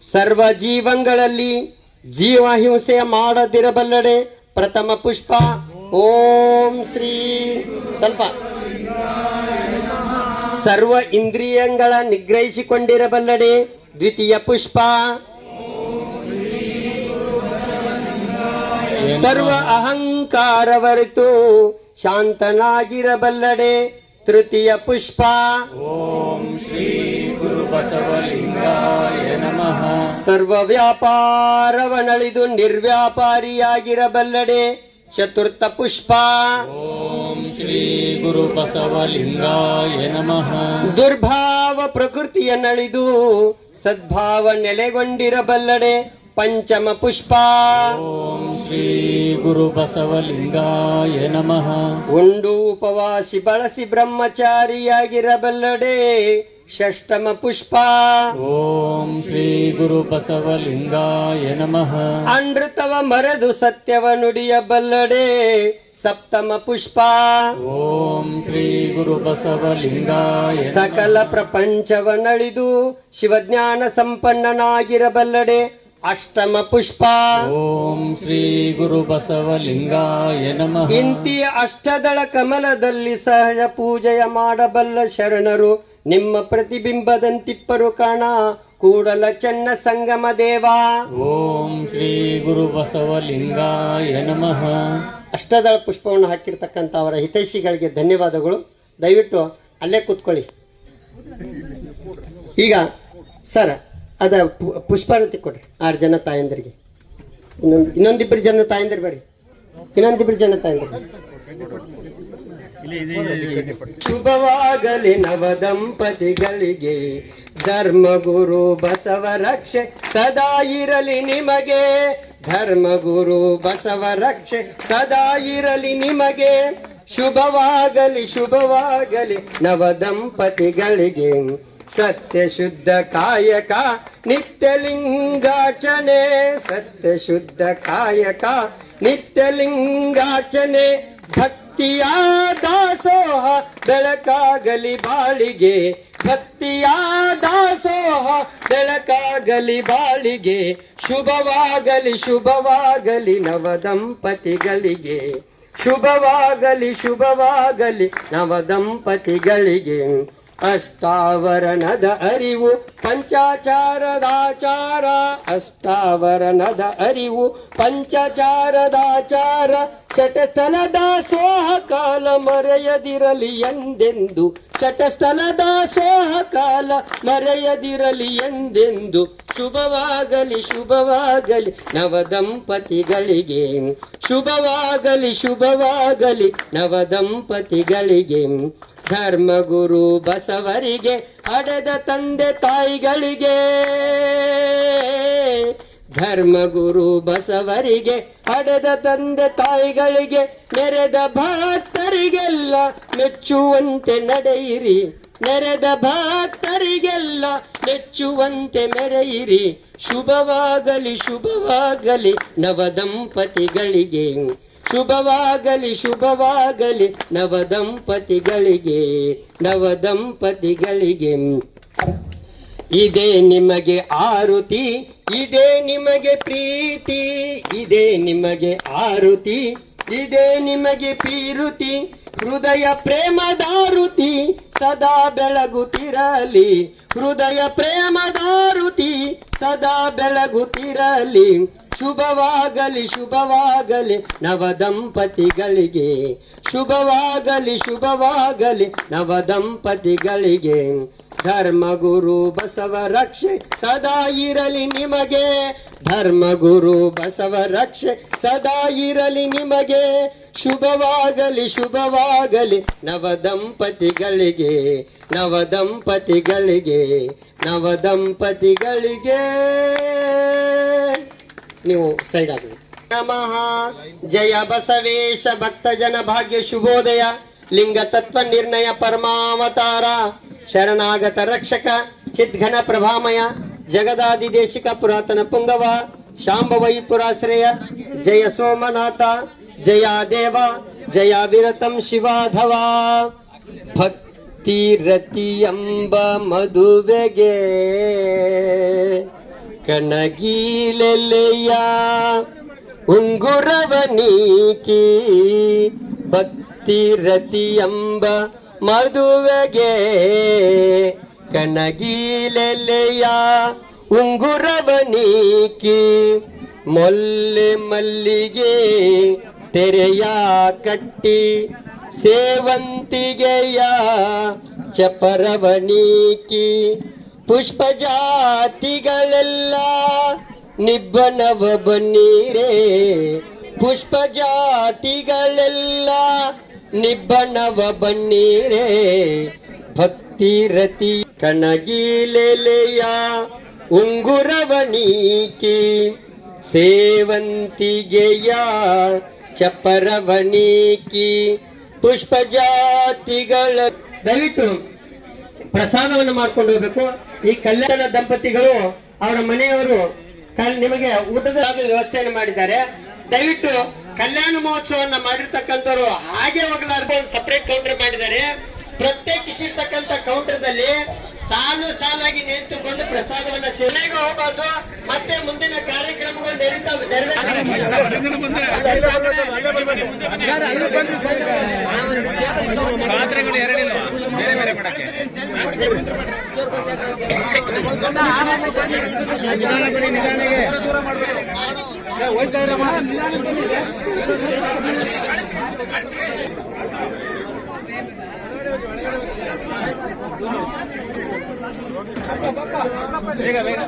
ಸರ್ವ ಜೀವಂಗಳಲ್ಲಿ ಜೀವ ಹಿಂಸೆ ಮಾಡದಿರಬಲ್ಲಡೆ. ಪ್ರಥಮ ಪುಷ್ಪ ಓಂ ಶ್ರೀ ಸ್ವಲ್ಪ ಸರ್ವ ಇಂದ್ರಿಯಗಳ ನಿಗ್ರಹಿಸಿಕೊಂಡಿರಬಲ್ಲಡೆ. ದ್ವಿತೀಯ ಪುಷ್ಪ ಸರ್ವ ಅಹಂಕಾರವರಿತು ಶಾಂತನಾಗಿರಬಲ್ಲಡೆ. ತೃತೀಯ ಪುಷ್ಪ ಓಂ ಶ್ರೀ ಗುರು ಬಸವಲಿಂಗಾಯ ನಮಃ. ಸರ್ವ ವ್ಯಾಪಾರವನಳಿದು ನಿರ್ವ್ಯಾಪಾರಿಯಾಗಿರಬಲ್ಲಡೆ. ಚತುರ್ಥ ಪುಷ್ಪ ಓಂ ಶ್ರೀ ಗುರು ಬಸವಲಿಂಗಾಯ ನಮಃ. ದುರ್ಭಾವ ಪ್ರಕೃತಿಯನ್ನಳಿದು ಸದ್ಭಾವ ನೆಲೆಗೊಂಡಿರಬಲ್ಲಡೆ. ಪಂಚಮ ಪುಷ್ಪ ಓಂ ಶ್ರೀ ಗುರು ಬಸವಲಿಂಗಾಯ ನಮಃ. ಉಂಡು ಉಪವಾಸಿ ಬಳಸಿ ಬ್ರಹ್ಮಚಾರಿಯಾಗಿರಬಲ್ಲಡೆ. ಷಷ್ಠಮ ಪುಷ್ಪ ಓಂ ಶ್ರೀ ಗುರು ಬಸವಲಿಂಗಾಯ ನಮಃ. ಅನೃತವ ಮರೆದು ಸತ್ಯವ ನುಡಿಯಬಲ್ಲಡೆ. ಸಪ್ತಮ ಪುಷ್ಪ ಓಂ ಶ್ರೀ ಗುರು ಬಸವಲಿಂಗಾಯ ನಮಃ. ಸಕಲ ಪ್ರಪಂಚವನಳಿದು ಶಿವಜ್ಞಾನ ಸಂಪನ್ನನಾಗಿರಬಲ್ಲಡೆ. ಅಷ್ಟಮ ಪುಷ್ಪ ಓಂ ಶ್ರೀ ಗುರು ಬಸವಲಿಂಗಾಯ ನಮಃ. ಇಂತಿಯ ಅಷ್ಟದಳ ಕಮಲದಲ್ಲಿ ಸಹಜ ಪೂಜೆಯ ಮಾಡಬಲ್ಲ ಶರಣರು ನಿಮ್ಮ ಪ್ರತಿಬಿಂಬದಂತಿಪ್ಪರು ಕಾಣ. ಕೂಡಲ ಚೆನ್ನ ಸಂಗಮ ದೇವ. ಓಂ ಶ್ರೀ ಗುರು ಬಸವಲಿಂಗಾಯ ನಮಃ. ಅಷ್ಟದಳ ಪುಷ್ಪವನ್ನು ಹಾಕಿರ್ತಕ್ಕಂಥ ಅವರ ಹಿತೈಷಿಗಳಿಗೆ ಧನ್ಯವಾದಗಳು. ದಯವಿಟ್ಟು ಅಲ್ಲೇ ಕೂತ್ಕೊಳ್ಳಿ. ಈಗ ಸರ್ ಅದ ಪುಷ್ಪಾರತಿ ಕೊಡ್ರಿ 6 ಜನ ತಾಯಂದರಿಗೆ. ಇನ್ನೊಂದಿಬ್ಬರು ಜನ ತಾಯಂದಿರು ಬರ್ರಿ. ಇನ್ನೊಂದಿಬ್ಬರು ಜನ ತಾಯಂದಿರು. ಶುಭವಾಗಲಿ ನವ ದಂಪತಿಗಳಿಗೆ. ಧರ್ಮಗುರು ಬಸವ ರಕ್ಷೆ ಸದಾ ಇರಲಿ ನಿಮಗೆ. ಧರ್ಮಗುರು ಬಸವ ರಕ್ಷೆ ಸದಾ ಇರಲಿ ನಿಮಗೆ. ಶುಭವಾಗಲಿ ಶುಭವಾಗಲಿ ನವ ದಂಪತಿಗಳಿಗೆ. ಸತ್ಯ ಶುದ್ಧ ಕಾಯಕ ನಿತ್ಯಲಿಂಗಾರ್ಚನೆ. ಸತ್ಯ ಶುದ್ಧ ಕಾಯಕ ನಿತ್ಯಲಿಂಗಾರ್ಚನೆ. ಭಕ್ತಿಯ ದಾಸೋಹ ಬೆಳಕಾಗಲಿ ಬಾಳಿಗೆ. ಭಕ್ತಿಯ ದಾಸೋಹ ಬೆಳಕಾಗಲಿ ಬಾಳಿಗೆ. ಶುಭವಾಗಲಿ ಶುಭವಾಗಲಿ ನವ ದಂಪತಿಗಳಿಗೆ. ಶುಭವಾಗಲಿ ಶುಭವಾಗಲಿ ನವ ದಂಪತಿಗಳಿಗೆ. ಅಷ್ಟಾವರಣದ ಅರಿವು ಪಂಚಾಚಾರದಾಚಾರ. ಅಷ್ಟಾವರಣದ ಅರಿವು ಪಂಚಚಾರದಾಚಾರ. ಶಟಸ್ಥಲದ ಸೋಹ ಕಾಲ ಮರೆಯದಿರಲಿ ಎಂದೆಂದು. ಶಟಸ್ಥಲದ ಸೋಹ ಕಾಲ ಮರೆಯದಿರಲಿ ಎಂದೆಂದು. ಶುಭವಾಗಲಿ ಶುಭವಾಗಲಿ ನವ ದಂಪತಿಗಳಿಗೆ. ಶುಭವಾಗಲಿ ಶುಭವಾಗಲಿ ನವ ದಂಪತಿಗಳಿಗೆ. ಧರ್ಮಗುರು ಬಸವರಿಗೆ ಹಡೆದ ತಂದೆ ತಾಯಿಗಳಿಗೆ. ಧರ್ಮಗುರು ಬಸವರಿಗೆ ಹಡೆದ ತಂದೆ ತಾಯಿಗಳಿಗೆ. ನೆರೆದ ಭಕ್ತರಿಗೆಲ್ಲ ಮೆಚ್ಚುವಂತೆ ನಡೆಯಿರಿ. ನೆರೆದ ಭಕ್ತರಿಗೆಲ್ಲ ಮೆಚ್ಚುವಂತೆ ಮೆರೆಯಿರಿ. ಶುಭವಾಗಲಿ ಶುಭವಾಗಲಿ ನವ ದಂಪತಿಗಳಿಗೆ. ಶುಭವಾಗಲಿ ಶುಭವಾಗಲಿ ನವ ದಂಪತಿಗಳಿಗೆ. ನವ ದಂಪತಿಗಳಿಗೆ. ಇದೇ ನಿಮಗೆ ಆರುತಿ, ಇದೇ ನಿಮಗೆ ಪ್ರೀತಿ. ಇದೇ ನಿಮಗೆ ಆರುತಿ, ಇದೇ ನಿಮಗೆ ಪೀರುತಿ. ಹೃದಯ ಪ್ರೇಮದಾರುತಿ ಸದಾ ಬೆಳಗುತ್ತಿರಲಿ. ಹೃದಯ ಪ್ರೇಮದಾರುತಿ ಸದಾ ಬೆಳಗುತ್ತಿರಲಿ. ಶುಭವಾಗಲಿ ಶುಭವಾಗಲಿ ನವ ದಂಪತಿಗಳಿಗೆ. ಶುಭವಾಗಲಿ ಶುಭವಾಗಲಿ ನವ ದಂಪತಿಗಳಿಗೆ. ಧರ್ಮಗುರು ಬಸವ ರಕ್ಷೆ ಸದಾ ಇರಲಿ ನಿಮಗೆ. ಧರ್ಮಗುರು ಬಸವ ರಕ್ಷೆ ಸದಾ ಇರಲಿ ನಿಮಗೆ. ಶುಭವಾಗಲಿ ಶುಭವಾಗಲಿ ನವ ದಂಪತಿಗಳಿಗೆ. ನವ ದಂಪತಿಗಳಿಗೆ. ನವ ದಂಪತಿಗಳಿಗೆ. ನೀವು ಸೈಡ್ ಆಗಿ. ನಮಃ. ಜಯ ಬಸವೇಶ ಭಕ್ತ ಜನ ಭಾಗ್ಯ ಶುಭೋದಯ. ಲಿಂಗ ತತ್ವ ನಿರ್ಣಯ ಪರಮಾವತಾರ. ಶರಣಾಗತ ರಕ್ಷಕ ಚಿದ್ಘನ ಪ್ರಭಾಮಯ. ಜಗದಾದಿದೇಶಿಕ ಪುರಾತನ ಪುಂಗವ. ಶಾಂಭವೈಪುರಾಶ್ರಯ. ಜಯ ಸೋಮನಾಥ ಜಯ ದೇವ. ಜಯ ವಿರತಂ ಶಿವಾಧವ. ಭಕ್ತಿ ರತಿ ಎಂಬ ಮದುವೆಗೆ ಕಣಗೀಲೆಲೆಯ ಉಂಗುರವನೀಕಿ ಭಕ್ತಿ ರತಿ ಎಂಬ ಮದುವೆಗೆ ಕಣಗೀಲೆಲೆಯ ಉಂಗುರವನೀಕಿ ಮೊಲ್ಲೆ ಮಲ್ಲಿಗೆ ತೆರೆಯ ಕಟ್ಟಿ ಸೇವಂತಿಗೆಯ ಚಪರವನೀಕಿ ಪುಷ್ಪ ಜಾತಿಗಳೆಲ್ಲ ನಿಬ್ಬನವ ಬನ್ನೀರೇ ಪುಷ್ಪ ಜಾತಿಗಳೆಲ್ಲ ನಿಬ್ಬನವ ಬನ್ನೀರೇ ಭಕ್ತಿ ರತಿ ಕಣಗೀಲೆಲೆಯ ಉಂಗುರವನೀಕಿ ಸೇವಂತಿಗೆಯ ಚಪರವನೀಕಿ ಪುಷ್ಪ ಜಾತಿಗಳ ದಯವಿಟ್ಟು ಪ್ರಸಾದವನ್ನು ಮಾಡ್ಕೊಂಡು ಹೋಗ್ಬೇಕು. ಈ ಕಲ್ಯಾಣ ದಂಪತಿಗಳು ಅವರ ಮನೆಯವರು ನಿಮಗೆ ಊಟದ ವ್ಯವಸ್ಥೆಯನ್ನು ಮಾಡಿದ್ದಾರೆ. ದಯವಿಟ್ಟು ಕಲ್ಯಾಣ ಮಹೋತ್ಸವನ್ನ ಮಾಡಿರ್ತಕ್ಕಂಥವ್ರು ಹಾಗೆ ಹೋಗಲಾರ್ದು ಸಪರೇಟ್ ಕೌಂಟರ್ ಮಾಡಿದ್ದಾರೆ. ಪ್ರತ್ಯೇಕಿಸಿರ್ತಕ್ಕಂಥ ಕೌಂಟರ್ದಲ್ಲಿ ಸಾಲು ಸಾಲಾಗಿ ನಿಂತುಕೊಂಡು ಪ್ರಸಾದವನ್ನ ಸೇವನೆಗೆ ಹೋಗಬಾರ್ದು. ಮತ್ತೆ ಮುಂದಿನ ಕಾರ್ಯಕ್ರಮಗಳು ಪಾತ್ರೆಗಳು ಎರಡಿಲ್ಲ ಬೇರೆ ಬೇರೆ ಮಾಡಕ್ಕೆ ದೂರ ಮಾಡಬೇಕು ಹೋಯ್ತಾ ಇರಮ್ಮ ಬೇಗ ಬೇಗ